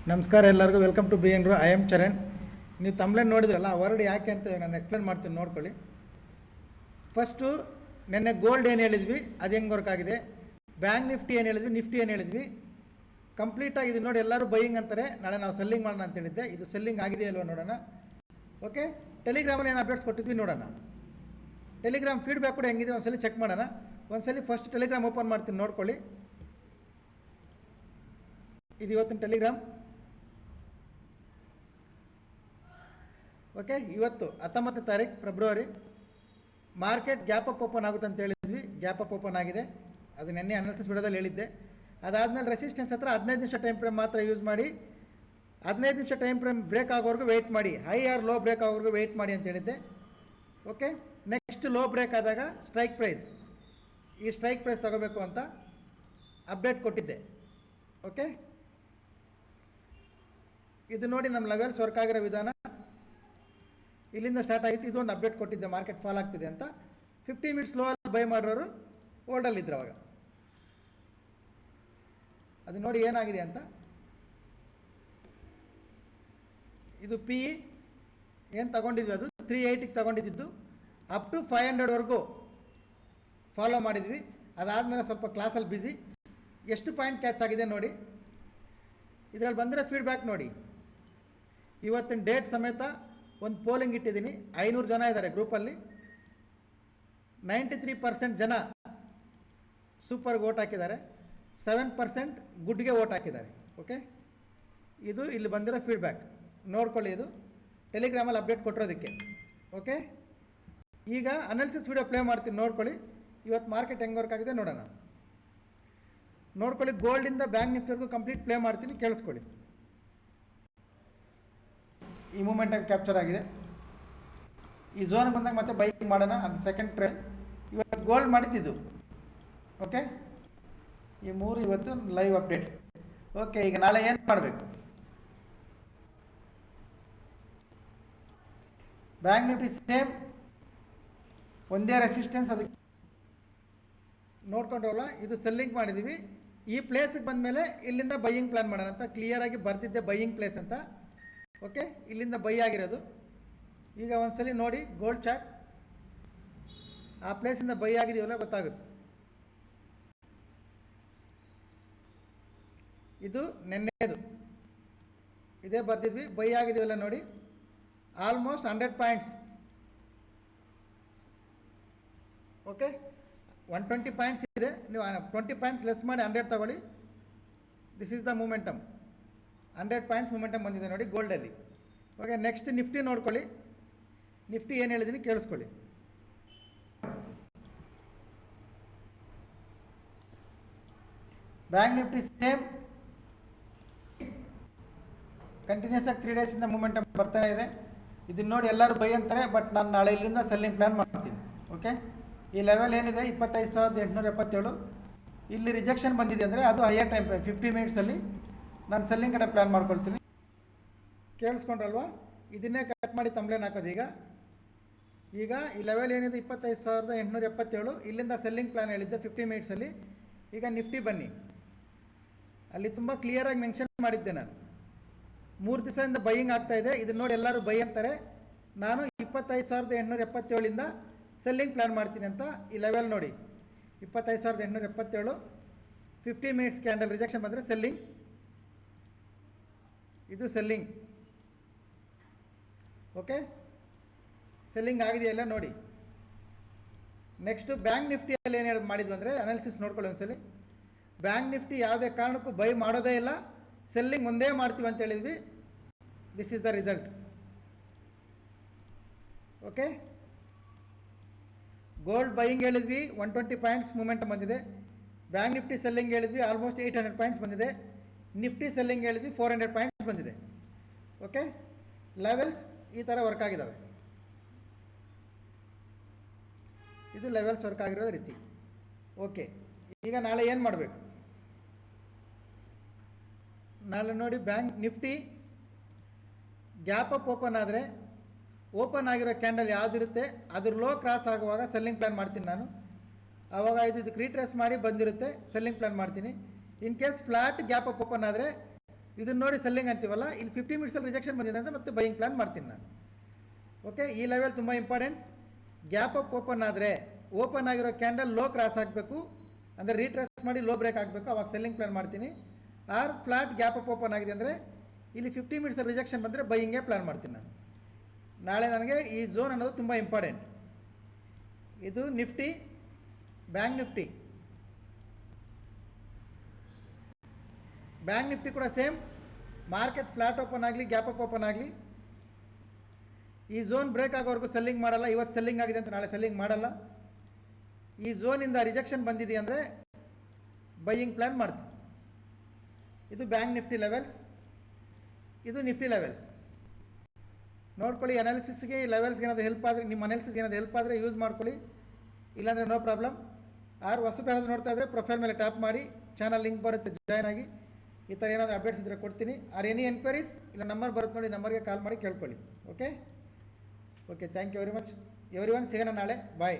ನಮಸ್ಕಾರ ಎಲ್ಲರಿಗೂ welcome to B N ರು. I am Charan. ನೀವು ತಮ್ಲೇನು ನೋಡಿದ್ರಲ್ಲ, ಆ ವರ್ಡ್ ಯಾಕೆ ಅಂತ ನಾನು ಎಕ್ಸ್ಪ್ಲೇನ್ ಮಾಡ್ತೀನಿ, ನೋಡ್ಕೊಳ್ಳಿ. ಫಸ್ಟು ನೆನ್ನೆ ಗೋಲ್ಡ್ ಏನು ಹೇಳಿದ್ವಿ, ಅದು ಹೆಂಗೆ ವರ್ಕ್ ಆಗಿದೆ. ಬ್ಯಾಂಕ್ ನಿಫ್ಟಿ ಏನು ಹೇಳಿದ್ವಿ, ನಿಫ್ಟಿ ಏನು ಹೇಳಿದ್ವಿ, ಕಂಪ್ಲೀಟಾಗಿ ಇದು ನೋಡಿ. ಎಲ್ಲರೂ ಬೈಯಿಂಗ್ ಅಂತಾರೆ, ನಾಳೆ ನಾವು ಸೆಲ್ಲಿಂಗ್ ಮಾಡೋಣ ಅಂತ ಹೇಳಿದ್ದೆ. ಇದು ಸೆಲ್ಲಿಂಗ್ ಆಗಿದೆ ಅಲ್ವ ನೋಡೋಣ. ಓಕೆ, ಟೆಲಿಗ್ರಾಮಲ್ಲಿ ಏನು ಅಪ್ಡೇಟ್ಸ್ ಕೊಟ್ಟಿದ್ವಿ ನೋಡೋಣ. ಟೆಲಿಗ್ರಾಮ್ ಫೀಡ್ಬ್ಯಾಕ್ ಕೂಡ ಹೆಂಗಿದೆ ಒಂದ್ಸಲಿ ಚೆಕ್ ಮಾಡೋಣ. ಒಂದ್ಸಲಿ ಫಸ್ಟ್ ಟೆಲಿಗ್ರಾಮ್ ಓಪನ್ ಮಾಡ್ತೀನಿ, ನೋಡ್ಕೊಳ್ಳಿ. ಇದು ಇವತ್ತಿನ ಟೆಲಿಗ್ರಾಮ್. ಓಕೆ, ಇವತ್ತು 19ನೇ ತಾರೀಕು February. Market gap up open ಆಗುತ್ತೆ ಅಂತ ಹೇಳಿದ್ವಿ. ಗ್ಯಾಪ್ ಅಪ್ ಓಪನ್ ಆಗಿದೆ. ಅದು ನೆನ್ನೆ ಅನಾಲಿಸಿಸ್ ವಿಡಿಯೋದಲ್ಲಿ ಹೇಳಿದ್ದೆ. ಅದಾದಮೇಲೆ ರೆಸಿಸ್ಟೆನ್ಸ್ ಹತ್ರ 15 ನಿಮಿಷ ಟೈಮ್ ಫ್ರೇಮ್ ಮಾತ್ರ ಯೂಸ್ ಮಾಡಿ, 15 ನಿಮಿಷ ಟೈಮ್ ಫ್ರೇಮ್ ಬ್ರೇಕ್ ಆಗೋವರೆಗೂ ವೆಯ್ಟ್ ಮಾಡಿ, ಹೈ ಆರ್ ಲೋ ಬ್ರೇಕ್ ಆಗೋವರೆಗೂ ವೆಯ್ಟ್ ಮಾಡಿ ಅಂತ ಹೇಳಿದ್ದೆ. ಓಕೆ, ನೆಕ್ಸ್ಟ್ ಲೋ ಬ್ರೇಕ್ ಆದಾಗ ಸ್ಟ್ರೈಕ್ ಪ್ರೈಸ್, ಈ ಸ್ಟ್ರೈಕ್ ಪ್ರೈಸ್ ತಗೋಬೇಕು ಅಂತ ಅಪ್ಡೇಟ್ ಕೊಟ್ಟಿದ್ದೆ. ಓಕೆ, ಇದು ನೋಡಿ ನಮ್ಮ ಲೆವೆಲ್ಸ್ ವರ್ಕ್ ಆಗಿರೋ ವಿಧಾನ. ಇಲ್ಲಿಂದ ಸ್ಟಾರ್ಟ್ ಆಗಿತ್ತು. ಇದೊಂದು ಅಪ್ಡೇಟ್ ಕೊಟ್ಟಿದ್ದೆ, ಮಾರ್ಕೆಟ್ ಫಾಲ್ ಆಗ್ತಿದೆ ಅಂತ. 50 ಮಿನಿಟ್ಸ್ ಲೋ ಅಲ್ಲಿ ಬೈ ಮಾಡೋರು ಹೋಲ್ಡಲ್ಲಿದ್ದರು ಅವಾಗ. ಅದು ನೋಡಿ ಏನಾಗಿದೆ ಅಂತ. ಇದು ಪಿ ಇ ಏನು ತಗೊಂಡಿದ್ವಿ, ಅದು 380ಗೆ ತಗೊಂಡಿದ್ದು. ಅಪ್ ಟು 500ವರೆಗೂ ಫಾಲೋ ಮಾಡಿದ್ವಿ. ಅದಾದಮೇಲೆ ಸ್ವಲ್ಪ ಕ್ಲಾಸಲ್ಲಿ ಬ್ಯುಸಿ. ಎಷ್ಟು ಪಾಯಿಂಟ್ ಕ್ಯಾಚ್ ಆಗಿದೆ ನೋಡಿ. ಇದರಲ್ಲಿ ಬಂದರೆ ಫೀಡ್ಬ್ಯಾಕ್ ನೋಡಿ. ಇವತ್ತಿನ ಡೇಟ್ ಸಮೇತ ಒಂದು ಪೋಲಿಂಗ್ ಇಟ್ಟಿದ್ದೀನಿ. 500 ಜನ ಇದ್ದಾರೆ ಗ್ರೂಪಲ್ಲಿ. 93% ಜನ ಸೂಪರ್ಗೆ ಓಟ್ ಹಾಕಿದ್ದಾರೆ, 7% ಗುಡ್ಗೆ ಓಟ್ ಹಾಕಿದ್ದಾರೆ. ಓಕೆ, ಇದು ಇಲ್ಲಿ ಬಂದಿರೋ ಫೀಡ್ಬ್ಯಾಕ್ ನೋಡ್ಕೊಳ್ಳಿ. ಇದು ಟೆಲಿಗ್ರಾಮಲ್ಲಿ ಅಪ್ಡೇಟ್ ಕೊಟ್ಟಿರೋದಕ್ಕೆ. ಓಕೆ, ಈಗ ಅನಾಲಿಸಿಸ್ ವಿಡಿಯೋ ಪ್ಲೇ ಮಾಡ್ತೀನಿ, ನೋಡ್ಕೊಳ್ಳಿ. ಇವತ್ತು ಮಾರ್ಕೆಟ್ ಹೆಂಗೆ ವರ್ಕ್ ಆಗಿದೆ ನೋಡೋಣ. ನೋಡ್ಕೊಳ್ಳಿ, ಗೋಲ್ಡಿಂದ ಬ್ಯಾಂಕ್ ನಿಫ್ಟಿವರೆಗೂ ಕಂಪ್ಲೀಟ್ ಪ್ಲೇ ಮಾಡ್ತೀನಿ, ಕೇಳಿಸ್ಕೊಳ್ಳಿ. ಈ ಮೂಮೆಂಟಾಗಿ ಕ್ಯಾಪ್ಚರ್ ಆಗಿದೆ. ಈ ಝೋನ್ ಬಂದಾಗ ಮತ್ತೆ ಬೈಕ್ ಮಾಡೋಣ, ಅದು ಸೆಕೆಂಡ್ ಟ್ರೇಡ್. ಇವತ್ತು ಗೋಲ್ಡ್ ಮಾಡಿದ್ದು. ಓಕೆ, ಈ 3 ಇವತ್ತು ಲೈವ್ ಅಪ್ಡೇಟ್ಸ್. ಓಕೆ, ಈಗ ನಾಳೆ ಏನು ಮಾಡಬೇಕು. ಬ್ಯಾಂಕ್ ನಿಫ್ಟಿ ಸೇಮ್ ಒಂದೇ ರೆಸಿಸ್ಟೆನ್ಸ್, ಅದಕ್ಕೆ ನೋಡ್ಕೊಂಡ್ರಲ್ಲ. ಇದು ಸೆಲ್ಲಿಂಗ್ ಮಾಡಿದ್ದೀವಿ. ಈ ಪ್ಲೇಸಿಗೆ ಬಂದಮೇಲೆ ಇಲ್ಲಿಂದ ಬೈಯಿಂಗ್ ಪ್ಲ್ಯಾನ್ ಮಾಡೋಣ ಅಂತ ಕ್ಲಿಯರಾಗಿ ಬರ್ತಿದ್ದೆ, ಬೈಯಿಂಗ್ ಪ್ಲೇಸ್ ಅಂತ. ಓಕೆ, ಇಲ್ಲಿಂದ ಬೈ ಆಗಿರೋದು. ಈಗ ಒಂದ್ಸಲಿ ನೋಡಿ ಗೋಲ್ಡ್ ಚಾರ್ಟ್, ಆ ಪ್ಲೇಸಿಂದ ಬೈ ಆಗಿದೆಯಲ್ಲ ಗೊತ್ತಾಗುತ್ತೆ. ಇದು ನೆನ್ನೆದು, ಇದೇ ಬರ್ತಿದ್ವಿ, ಬೈ ಆಗಿದೆಯಲ್ಲ ನೋಡಿ. Almost 100 points. ಓಕೆ, 120 ಪಾಯಿಂಟ್ಸ್ ಇದೆ. ನೀವು 20 ಪಾಯಿಂಟ್ಸ್ ಲೆಸ್ ಮಾಡಿ 100 ತಗೊಳ್ಳಿ. This is the momentum. 100 points momentum ಬಂದಿದೆ ನೋಡಿ ಗೋಲ್ಡಲ್ಲಿ. ಓಕೆ, ನೆಕ್ಸ್ಟ್ ನಿಫ್ಟಿ ನೋಡ್ಕೊಳ್ಳಿ. ನಿಫ್ಟಿ ಏನು ಹೇಳಿದ್ದೀನಿ ಕೇಳಿಸ್ಕೊಳ್ಳಿ. ಬ್ಯಾಂಕ್ ನಿಫ್ಟಿ ಸೇಮ್ ಕಂಟಿನ್ಯೂಸ್ ಆಗಿ 3 ಡೇಸಿಂದ ಮೂಮೆಂಟಮ್ ಬರ್ತಾನೆ ಇದೆ. ಇದನ್ನು ನೋಡಿ ಎಲ್ಲರೂ ಬೈ ಅಂತಾರೆ, ಬಟ್ ನಾನು ನಾಳೆ ಇಲ್ಲಿಂದ ಸೆಲ್ಲಿಂಗ್ ಪ್ಲ್ಯಾನ್ ಮಾಡ್ತೀನಿ. ಓಕೆ, ಈ ಲೆವೆಲ್ ಏನಿದೆ 25,877, ಇಲ್ಲಿ ರಿಜೆಕ್ಷನ್ ಬಂದಿದೆ ಅಂದರೆ ಅದು ಹೈಯರ್ ಟೈಮ್ ಫ್ರೇಮ್ 50 ಮಿನಿಟ್ಸಲ್ಲಿ ನಾನು ಸೆಲ್ಲಿಂಗ್ ಕಡೆ ಪ್ಲ್ಯಾನ್ ಮಾಡ್ಕೊಳ್ತೀನಿ. ಕೇಳಿಸ್ಕೊಂಡ್ರಲ್ವಾ. ಇದನ್ನೇ ಕಟ್ ಮಾಡಿ ತಮ್ಲೇನ್ ಹಾಕೋದು. ಈಗ ಈ ಲೆವೆಲ್ ಏನಿದೆ 25,877, ಇಲ್ಲಿಂದ ಸೆಲ್ಲಿಂಗ್ ಪ್ಲ್ಯಾನ್ ಹೇಳಿದ್ದೆ 50 ಮಿನಿಟ್ಸಲ್ಲಿ. ಈಗ ನಿಫ್ಟಿ ಬನ್ನಿ, ಅಲ್ಲಿ ತುಂಬ ಕ್ಲಿಯರಾಗಿ ಮೆನ್ಷನ್ ಮಾಡಿದ್ದೆ ನಾನು. 3 ದಿವಸದಿಂದ ಬೈಯಿಂಗ್ ಆಗ್ತಾಯಿದೆ. ಇದನ್ನು ನೋಡಿ ಎಲ್ಲರೂ ಬೈ ಅಂತಾರೆ. ನಾನು 25,877ಇಂದ ಸೆಲ್ಲಿಂಗ್ ಪ್ಲ್ಯಾನ್ ಮಾಡ್ತೀನಿ ಅಂತ. ಈ ಲೆವೆಲ್ ನೋಡಿ 25,877, 50 ಮಿನಿಟ್ಸ್ ಕ್ಯಾಂಡಲ್ ರಿಜೆಕ್ಷನ್ ಬಂದರೆ ಸೆಲ್ಲಿಂಗ್. ಇದು ಸೆಲ್ಲಿಂಗ್. ಓಕೆ, ಸೆಲ್ಲಿಂಗ್ ಆಗಿದೆಯಲ್ಲ ನೋಡಿ. ನೆಕ್ಸ್ಟು ಬ್ಯಾಂಕ್ ನಿಫ್ಟಿಯಲ್ಲಿ ಏನು ಹೇಳಿ ಮಾಡಿದ್ವಿ ಅಂದರೆ ಅನಾಲಿಸಿಸ್ ನೋಡ್ಕೊಳ್ಳಿ ಒಂದ್ಸಲಿ. ಬ್ಯಾಂಕ್ ನಿಫ್ಟಿ ಯಾವುದೇ ಕಾರಣಕ್ಕೂ ಬೈ ಮಾಡೋದೇ ಇಲ್ಲ, ಸೆಲ್ಲಿಂಗ್ ಒಂದೇ ಮಾಡ್ತೀವಿ ಅಂತ ಹೇಳಿದ್ವಿ. This is the result. Okay, gold buying ಹೇಳಿದ್ವಿ, 120 ಪಾಯಿಂಟ್ಸ್ ಮೂಮೆಂಟಮ್ ಬಂದಿದೆ. ಬ್ಯಾಂಕ್ ನಿಫ್ಟಿ ಸೆಲ್ಲಿಂಗ್ ಹೇಳಿದ್ವಿ, ಆಲ್ಮೋಸ್ಟ್ 800 ಪಾಯಿಂಟ್ಸ್ ಬಂದಿದೆ. ನಿಫ್ಟಿ ಸೆಲ್ಲಿಂಗ್ ಹೇಳಿದ್ವಿ, 400 ಪಾಯಿಂಟ್ಸ್ ಬಂದಿದೆ. ಓಕೆ, ಲೆವೆಲ್ಸ್ ಈ ಥರ ವರ್ಕ್ ಆಗಿದ್ದಾವೆ. ಇದು ಲೆವೆಲ್ಸ್ ವರ್ಕ್ ಆಗಿರೋ ರೀತಿ. ಓಕೆ, ಈಗ ನಾಳೆ ಏನು ಮಾಡಬೇಕು. ನಾಳೆ ನೋಡಿ bank Nifty gap up open ಆದರೆ, ಓಪನ್ ಆಗಿರೋ ಕ್ಯಾಂಡಲ್ ಯಾವುದಿರುತ್ತೆ ಅದ್ರ ಲೋ ಕ್ರಾಸ್ ಆಗುವಾಗ ಸೆಲ್ಲಿಂಗ್ ಪ್ಲ್ಯಾನ್ ಮಾಡ್ತೀನಿ ನಾನು. ಆವಾಗ ಇದಕ್ಕೆ ರೀಟ್ರೇಸ್ ಮಾಡಿ ಬಂದಿರುತ್ತೆ, ಸೆಲ್ಲಿಂಗ್ ಪ್ಲ್ಯಾನ್ ಮಾಡ್ತೀನಿ. In case flat gap up open ಆದರೆ ಇದನ್ನು ನೋಡಿ ಸೆಲ್ಲಿಂಗ್ ಅಂತೀವಲ್ಲ, ಇಲ್ಲಿ 50 ಮಿನಿಟ್ಸಲ್ಲಿ ರಿಜೆಕ್ಷನ್ ಬಂದಿದೆ ಅಂತ ಮತ್ತೆ ಬೈಯಿಂಗ್ ಪ್ಲ್ಯಾನ್ ಮಾಡ್ತೀನಿ ನಾನು. ಓಕೆ, ಈ ಲೆವೆಲ್ ತುಂಬ ಇಂಪಾರ್ಟೆಂಟ್. ಗ್ಯಾಪ್ ಅಪ್ ಓಪನ್ ಆದರೆ ಓಪನ್ ಆಗಿರೋ ಕ್ಯಾಂಡಲ್ ಲೋ ಕ್ರಾಸ್ ಆಗಬೇಕು, ಅಂದರೆ ರೀಟ್ರೇಸ್ ಮಾಡಿ ಲೋ ಬ್ರೇಕ್ ಆಗಬೇಕು, ಅವಾಗ ಸೆಲ್ಲಿಂಗ್ ಪ್ಲ್ಯಾನ್ ಮಾಡ್ತೀನಿ. Or flat gap up open ಆಗಿದೆ ಅಂದರೆ ಇಲ್ಲಿ 50 ಮಿನಿಟ್ಸಲ್ಲಿ ರಿಜೆಕ್ಷನ್ ಬಂದರೆ ಬೈಯಿಂಗೇ ಪ್ಲ್ಯಾನ್ ಮಾಡ್ತೀನಿ ನಾನು. ನಾಳೆ ನನಗೆ ಈ ಝೋನ್ ಅನ್ನೋದು ತುಂಬ ಇಂಪಾರ್ಟೆಂಟ್. ಇದು Nifty, bank Nifty. Bank Nifty ಕೂಡ ಸೇಮ್, ಮಾರ್ಕೆಟ್ ಫ್ಲಾಟ್ ಓಪನ್ ಆಗಲಿ ಗ್ಯಾಪ್ ಅಪ್ ಓಪನ್ ಆಗಲಿ ಈ ಝೋನ್ ಬ್ರೇಕ್ ಆಗೋವರೆಗೂ ಸೆಲ್ಲಿಂಗ್ ಮಾಡಲ್ಲ. ಇವತ್ತು ಸೆಲ್ಲಿಂಗ್ ಆಗಿದೆ ಅಂತ ನಾಳೆ ಸೆಲ್ಲಿಂಗ್ ಮಾಡಲ್ಲ. ಈ ಝೋನಿಂದ ರಿಜೆಕ್ಷನ್ ಬಂದಿದೆ ಅಂದರೆ ಬೈಯಿಂಗ್ ಪ್ಲ್ಯಾನ್ ಮಾಡ್ತೀನಿ. ಇದು ಬ್ಯಾಂಕ್ ನಿಫ್ಟಿ ಲೆವೆಲ್ಸ್, ಇದು ನಿಫ್ಟಿ ಲೆವೆಲ್ಸ್. ನೋಡ್ಕೊಳ್ಳಿ, ಅನಾಲಿಸಿಸ್ಗೆ ಈ ಲೆವೆಲ್ಸ್ಗೆ ಏನಾದರೂ ಹೆಲ್ಪ್ ಆದರೆ, ನಿಮ್ಮ ಅನಾಲಿಸಿಸ್ಗೆ ಏನಾದರೂ ಹೆಲ್ಪ್ ಆದರೆ ಯೂಸ್ ಮಾಡ್ಕೊಳ್ಳಿ, ಇಲ್ಲಾಂದರೆ ನೋ ಪ್ರಾಬ್ಲಮ್. ಆರು ಹೊಸಬರು ಏನಾದರೂ ನೋಡ್ತಾ ಇದ್ದರೆ ಪ್ರೊಫೈಲ್ ಮೇಲೆ ಟ್ಯಾಪ್ ಮಾಡಿ, ಚಾನಲ್ ಲಿಂಕ್ ಬರುತ್ತೆ, ಜಾಯ್ನ್ ಆಗಿ. ಈ ಥರ ಏನಾದರೂ ಅಪ್ಡೇಟ್ಸ್ ಇದ್ದರೆ ಕೊಡ್ತೀನಿ. ಆರ್ ಎನಿ ಎನ್ಕ್ವೈರೀಸ್ ಇಲ್ಲ ನಂಬರ್ ಬರುತ್ತೆ ನೋಡಿ, ನಂಬರ್ಗೆ ಕಾಲ್ ಮಾಡಿ ಕೇಳ್ಕೊಳ್ಳಿ. Okay, thank you very much everyone. ಸಿಗೋಣ ನಾಳೆ. ಬಾಯ್.